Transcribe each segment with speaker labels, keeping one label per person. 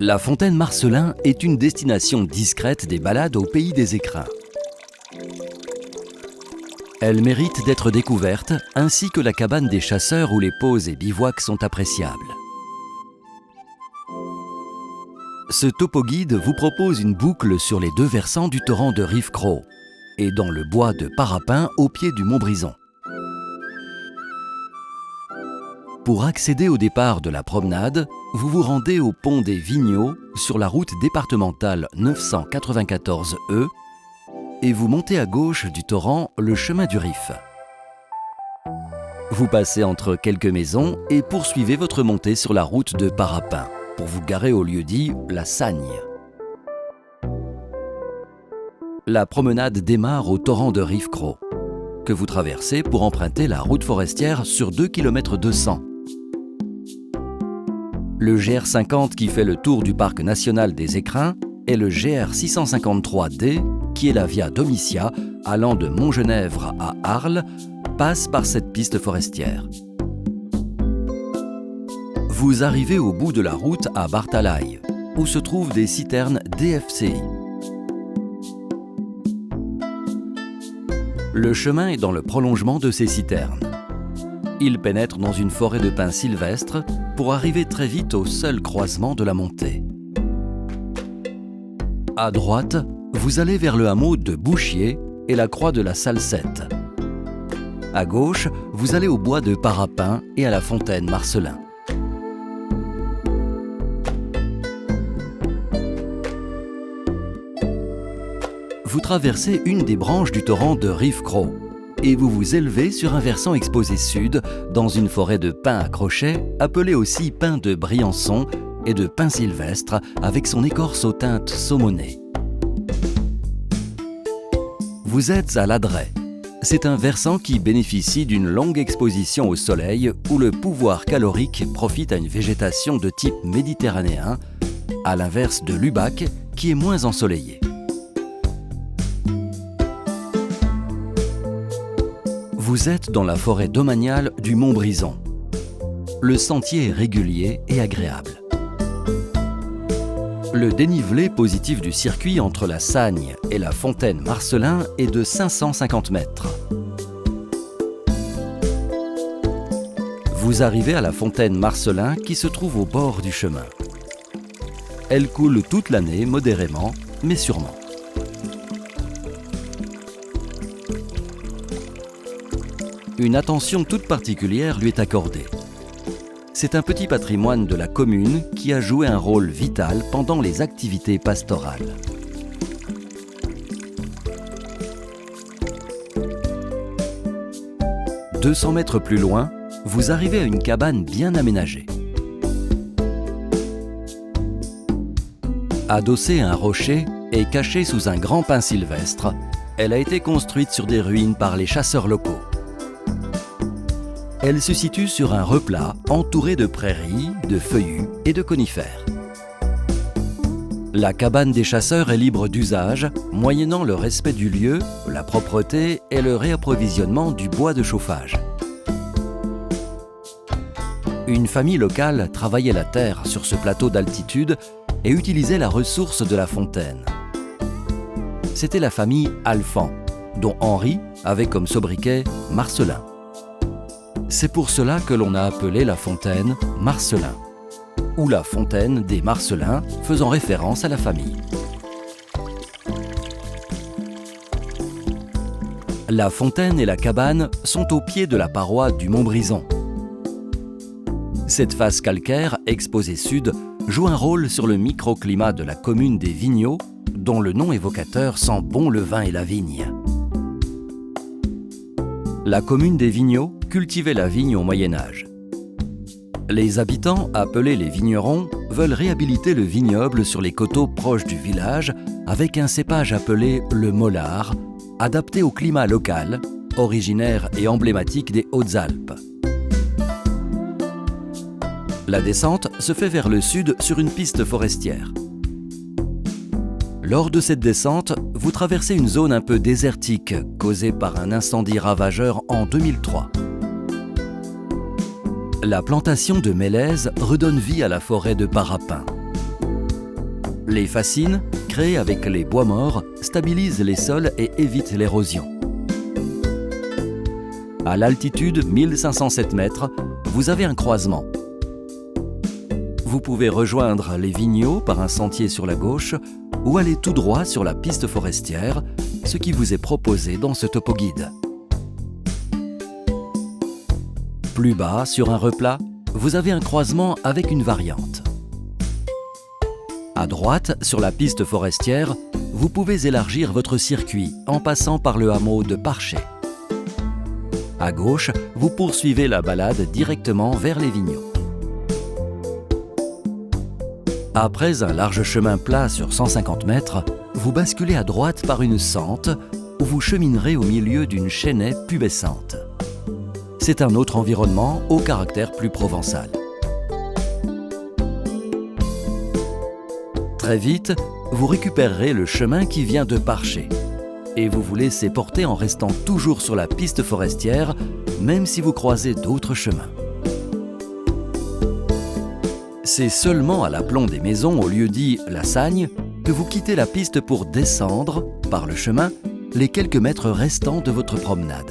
Speaker 1: La fontaine Marcellin est une destination discrète des balades au pays des écrins. Elle mérite d'être découverte, ainsi que la cabane des chasseurs où les pauses et bivouacs sont appréciables. Ce topo-guide vous propose une boucle sur les deux versants du torrent de Rivecros et dans le bois de Parapin au pied du Mont Brison. Pour accéder au départ de la promenade, vous vous rendez au pont des Vigneaux sur la route départementale 994E et vous montez à gauche du torrent le chemin du Rif. Vous passez entre quelques maisons et poursuivez votre montée sur la route de Parapin pour vous garer au lieu-dit La Sagne. La promenade démarre au torrent de Rivecros, que vous traversez pour emprunter la route forestière sur 2 km 200. Le GR50 qui fait le tour du parc national des Écrins et le GR653D, qui est la Via Domitia allant de Montgenèvre à Arles, passe par cette piste forestière. Vous arrivez au bout de la route à Bartalaï, où se trouvent des citernes DFCI. Le chemin est dans le prolongement de ces citernes. Il pénètre dans une forêt de pins sylvestres pour arriver très vite au seul croisement de la montée. À droite, vous allez vers le hameau de Bouchier et la croix de la Salsette. À gauche, vous allez au bois de Parapin et à la fontaine Marcellin. Vous traversez une des branches du torrent de Rivecros et vous vous élevez sur un versant exposé sud dans une forêt de pins à crochets appelée aussi pin de Briançon et de pin sylvestre avec son écorce aux teintes saumonées. Vous êtes à l'Adret. C'est un versant qui bénéficie d'une longue exposition au soleil où le pouvoir calorique profite à une végétation de type méditerranéen, à l'inverse de l'Ubac qui est moins ensoleillé. Vous êtes dans la forêt domaniale du Mont Brison. Le sentier est régulier et agréable. Le dénivelé positif du circuit entre la Sagne et la fontaine Marcellin est de 550 mètres. Vous arrivez à la fontaine Marcellin qui se trouve au bord du chemin. Elle coule toute l'année modérément, mais sûrement. Une attention toute particulière lui est accordée. C'est un petit patrimoine de la commune qui a joué un rôle vital pendant les activités pastorales. « 200 mètres plus loin, vous arrivez à une cabane bien aménagée. Adossée à un rocher et cachée sous un grand pin sylvestre, elle a été construite sur des ruines par les chasseurs locaux. Elle se situe sur un replat entouré de prairies, de feuillus et de conifères. La cabane des chasseurs est libre d'usage, moyennant le respect du lieu, la propreté et le réapprovisionnement du bois de chauffage. Une famille locale travaillait la terre sur ce plateau d'altitude et utilisait la ressource de la fontaine. C'était la famille Alphand, dont Henri avait comme sobriquet Marcellin. C'est pour cela que l'on a appelé la fontaine Marcellin, ou la fontaine des Marcellins, faisant référence à la famille. La fontaine et la cabane sont au pied de la paroi du Mont Brison. Cette face calcaire, exposée sud, joue un rôle sur le microclimat de la commune des Vigneaux, dont le nom évocateur sent bon le vin et la vigne. La commune des Vigneaux cultivait la vigne au Moyen-Âge. Les habitants, appelés les vignerons, veulent réhabiliter le vignoble sur les coteaux proches du village avec un cépage appelé le Mollard, adapté au climat local, originaire et emblématique des Hautes-Alpes. La descente se fait vers le sud sur une piste forestière. Lors de cette descente, vous traversez une zone un peu désertique causée par un incendie ravageur en 2003. La plantation de mélèzes redonne vie à la forêt de Parapin. Les fascines, créées avec les bois morts, stabilisent les sols et évitent l'érosion. À l'altitude 1507 mètres, vous avez un croisement. Vous pouvez rejoindre les Vigneaux par un sentier sur la gauche ou aller tout droit sur la piste forestière, ce qui vous est proposé dans ce topo-guide. Plus bas, sur un replat, vous avez un croisement avec une variante. À droite, sur la piste forestière, vous pouvez élargir votre circuit en passant par le hameau de Parchet. À gauche, vous poursuivez la balade directement vers les Vigneaux. Après un large chemin plat sur 150 mètres, vous basculez à droite par une sente où vous cheminerez au milieu d'une chênaie pubescente. C'est un autre environnement au caractère plus provençal. Très vite, vous récupérerez le chemin qui vient de Parchet et vous vous laissez porter en restant toujours sur la piste forestière, même si vous croisez d'autres chemins. C'est seulement à l'aplomb des maisons, au lieu-dit La Sagne, que vous quittez la piste pour descendre, par le chemin, les quelques mètres restants de votre promenade.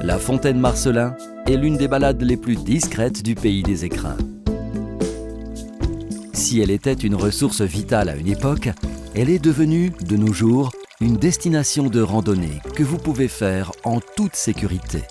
Speaker 1: La fontaine Marcellin est l'une des balades les plus discrètes du pays des écrins. Si elle était une ressource vitale à une époque, elle est devenue, de nos jours, une destination de randonnée que vous pouvez faire en toute sécurité.